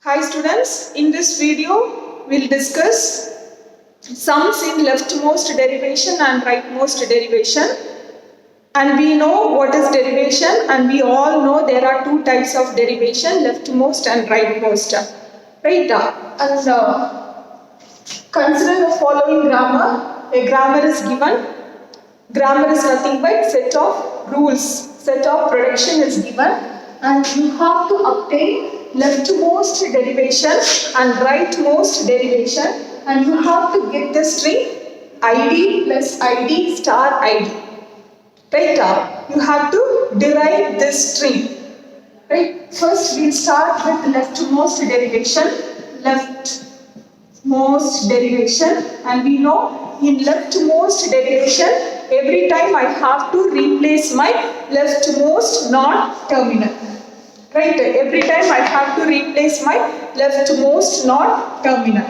Hi students, in this video we'll discuss sums in leftmost derivation and rightmost derivation. And we know what is derivation, and we all know there are two types of derivation, leftmost and rightmost. Right? Consider the following grammar. A grammar is given. Grammar is nothing but set of rules. Set of production is given, and you have to obtain leftmost derivation and rightmost derivation, and you have to get the string id plus id star id. Right? You have to derive this string. Right? First we'll start with leftmost derivation. Leftmost derivation, and we know in leftmost derivation every time I have to replace my leftmost non-terminal. Right? Every time I have to replace my leftmost non-terminal.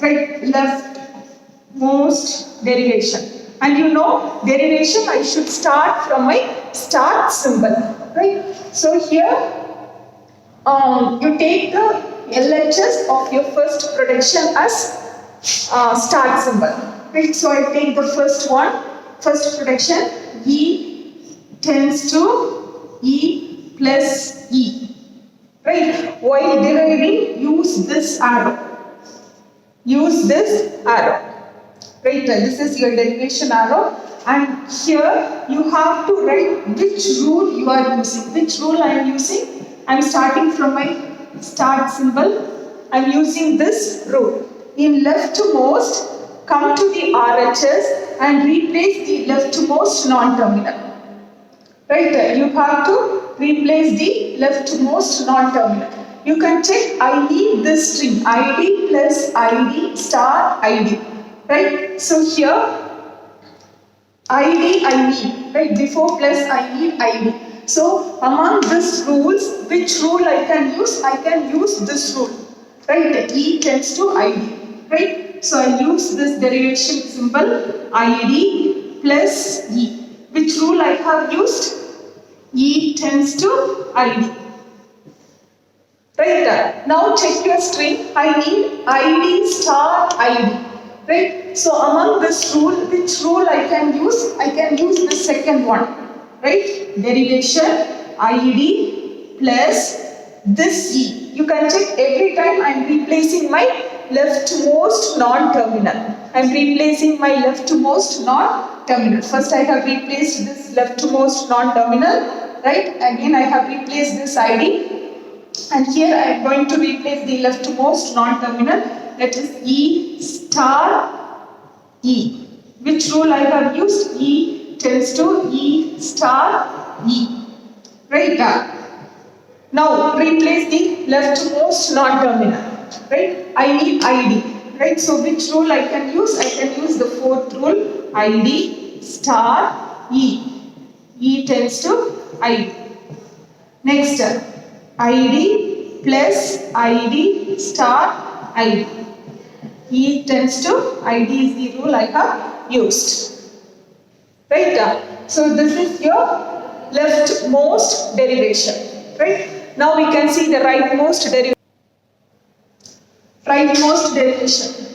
Right? Leftmost derivation. And you know, derivation I should start from my start symbol. Right? So here you take the LHS of your first production as start symbol. Right? So I take the first one, first production, E tends to E plus E. Right? While deriving, use this arrow. Use this arrow. Right? This is your derivation arrow, and here you have to write which rule you are using. Which rule I am using? I am starting from my start symbol. I am using this rule. In leftmost, come to the RHS and replace the leftmost non-terminal. Right? You have to replace the leftmost non-terminal. You can check I need this string id plus id star id. Right? So here id I need. Right? Before plus I need id. So among these rules, which rule I can use? I can use this rule. Right? E tends to id. Right? So I use this derivation symbol id plus e. Which rule I have used? E tends to id. Right? Now check your string. I need id star id. Right? So among this rule, which rule I can use? I can use the second one. Right? Derivation id plus this e. You can check every time I am replacing my leftmost non-terminal. I am replacing my leftmost non-terminal. First I have replaced this leftmost non-terminal. Right? Again I have replaced this id. And here I am going to replace the leftmost non-terminal. That is E star E. Which rule I have used? E tends to E star E. Right? Now replace the leftmost non-terminal. Right? I need ID. Right? So which rule I can use? I can use the fourth rule. ID star E. E tends to ID. Next, ID plus ID star ID. E tends to ID is the rule I have used. Right? So this is your leftmost derivation. Right? Now we can see the rightmost derivation. Rightmost derivation.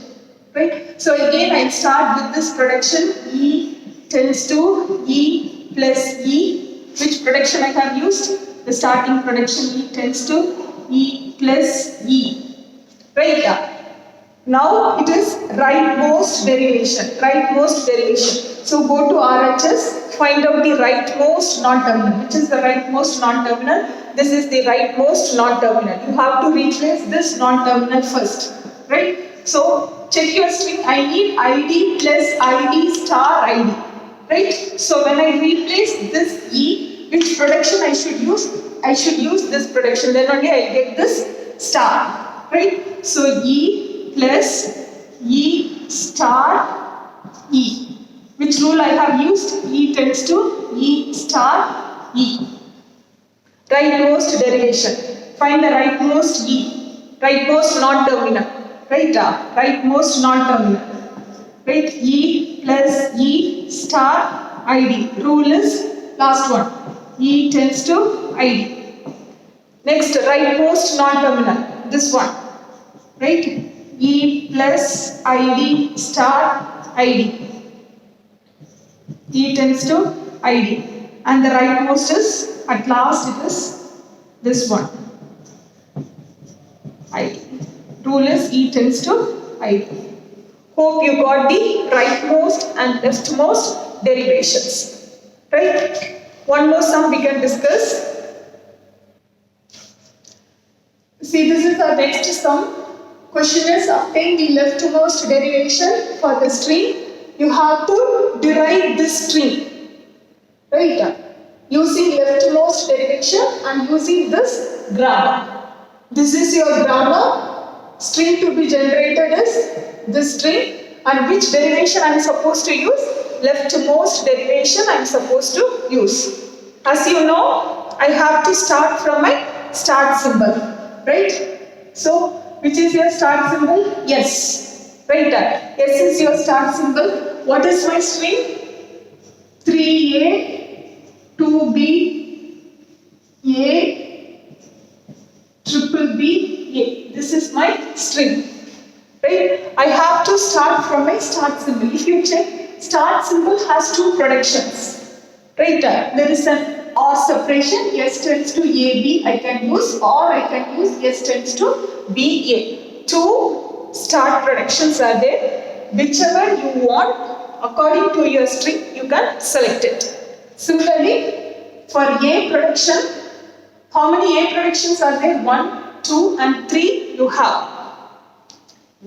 Right? So again I start with this production E tends to E plus E. Which production I have used? The starting production E tends to E plus E. Right? Now it is rightmost derivation. Rightmost derivation. So go to RHS, find out the rightmost non-terminal. Which is the rightmost non-terminal? This is the rightmost non-terminal. You have to replace this non-terminal first. Right? So check your string. I need ID plus ID star ID. Right? So when I replace this E, which production I should use? I should use this production. Then only I get this star. Right? So E plus E star E. Which rule I have used? E tends to E star E. Rightmost derivation. Find the rightmost E. Rightmost non-terminal. Right? Rightmost non-terminal. Right? E plus E star ID. Rule is last one. E tends to ID. Next, rightmost non-terminal. This one. right? E plus ID star ID. E tends to ID. And the rightmost is, at last it is this one. ID. Rule is E tends to ID. Hope you got the rightmost and leftmost derivations. Right? One more sum we can discuss. See, this is our next sum. Question is, obtain the leftmost derivation for the string. You have to derive this string. Right? Using leftmost derivation and using this grammar. This is your grammar. String to be generated is this string. And which derivation I am supposed to use? Leftmost derivation I am supposed to use. As you know, I have to start from my start symbol. Right? So, which is your start symbol? Yes. Right? S is your start symbol. What is my string? 3A, 2B, A, triple B, A. This is my string. Right? I have to start from my start symbol. If you check, start symbol has two productions. Right? There is an or separation. S tends to AB I can use, or I can use S tends to BA. Two start productions are there. Whichever you want, according to your string, you can select it. Similarly, for A production, how many A productions are there? 1, 2 and 3 you have.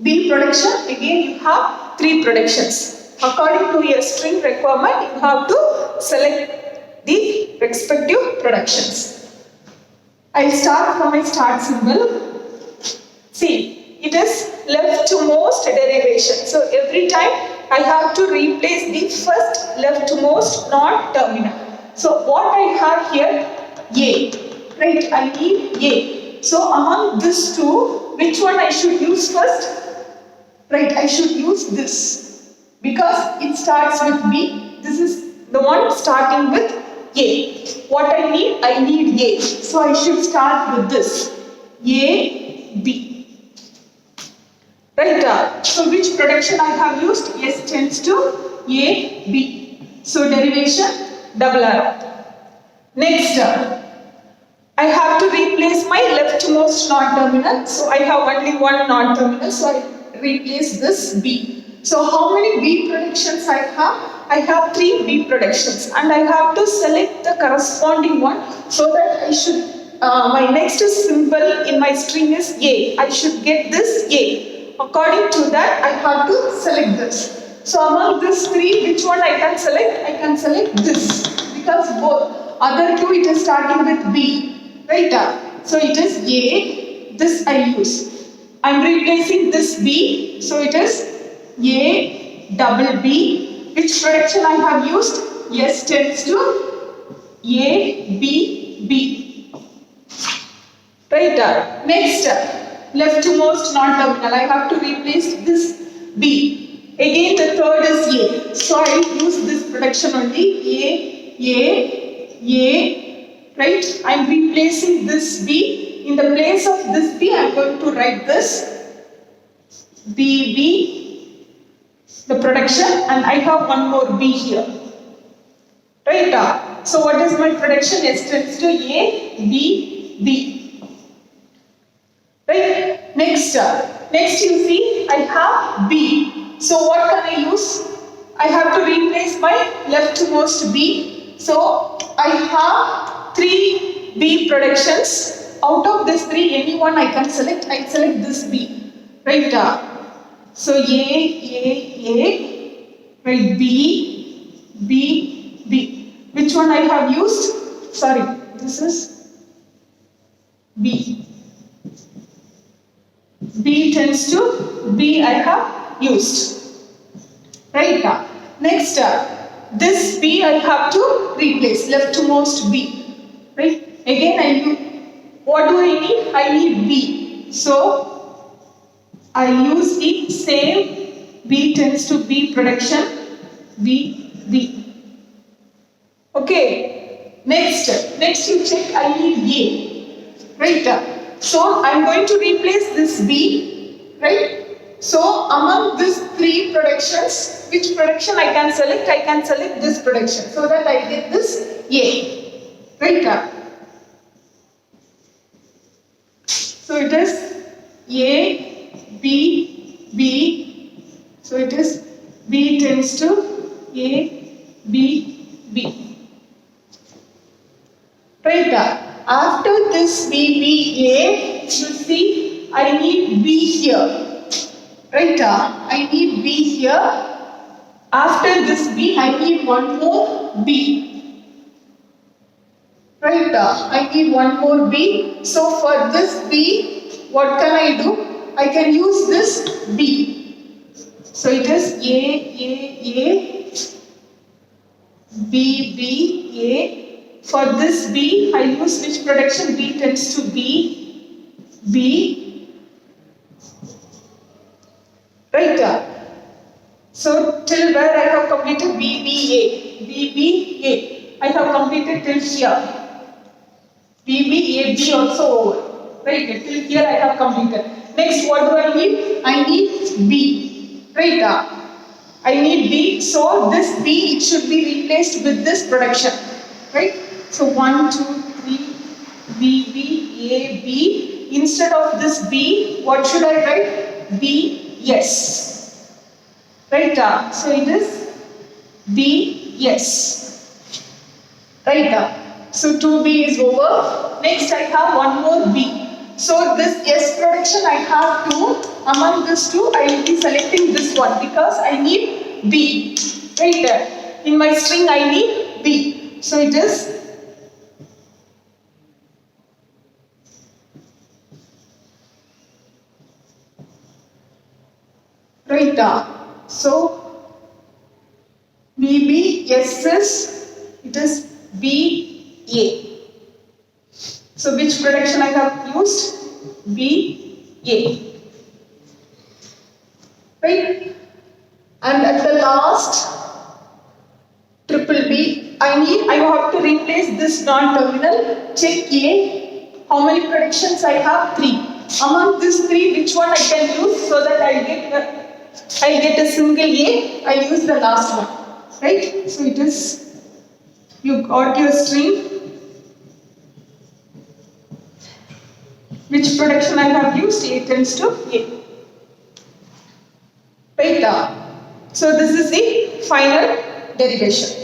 B production, again you have 3 productions. According to your string requirement, you have to select the respective productions. I start from my start symbol. See, it is leftmost derivation. So every time I have to replace the first leftmost non-terminal. So what I have here, A. Right, I need A. So among these two, which one I should use first? Right, I should use this. Because it starts with B. This is the one starting with A. What I need A. So I should start with this. A, B. Right. So which production I have used? S tends to A, B. So derivation, double arrow. Next, I have to replace my leftmost non-terminal. So I have only one non-terminal. So I replace this B. So how many B productions I have? I have 3 B productions, and I have to select the corresponding one so that I should, my next symbol in my string is A. I should get this A. According to that, I have to select this. So among these 3, which one I can select? I can select this, because both other 2 it is starting with B. Right? So it is A. This I use. I am replacing this B. So it is A double B. Which production I have used? S tends to A, B, B. Right? Next, leftmost non-terminal. I have to replace this B. Again, the third is A. So I use this production only. A. Right? I am replacing this B. In the place of this B, I am going to write this B, B. The production, and I have one more B here. Right? So what is my production? S tends to A, B, B. Right? Next you see, I have B. So what can I use? I have to replace my leftmost B. So I have 3 B productions. Out of these 3, any one I can select. I select this B. Right? So A, right, B, B, B. Which one I have used? Sorry, this is B. B tends to B I have used. Right? Next, this B I have to replace, leftmost B. Right? Again, what do I need? I need B. So, I use the same B tends to B production, B, B. Okay, next you check, I need A. Right? So, I am going to replace this B right? So among these three productions, which production I can select? I can select this production so that I get this A, right? So it is A, B, B. So it is B tends to A, B, B. Right? After this B, B, A, you see I need B here. Right? I need B here. After this B, I need one more B. Right? I need one more B. So for this B, what can I do? I can use this B. So it is A, B, B, A. For this B, I use which production? B tends to B, B. Right? So till where I have completed B, B, A, B, B, A. I have completed till here. B, B, A, B also over. Right? Till here I have completed. Next, what do I need? I need B. Right? I need B. So this B, it should be replaced with this production. Right? So 1, 2, 3, B, B, A, B. Instead of this B, what should I write? B, yes. Right? So it is B, yes. Right? So 2B is over. Next I have one more B. So this S production I have two. Among these two, I will be selecting this one because I need B. Right there. In my string I need B. So it is right. So B, S is, it is B, A. So which production I have used? B, A. Right? And at the last, triple B, I have to replace this non-terminal. Check A. How many productions I have? 3. Among these 3, which one I can use so that I get a single A? I use the last one. Right? So it is, you got your string. Which production I have used? A tends to A. Right? So this is the final derivation.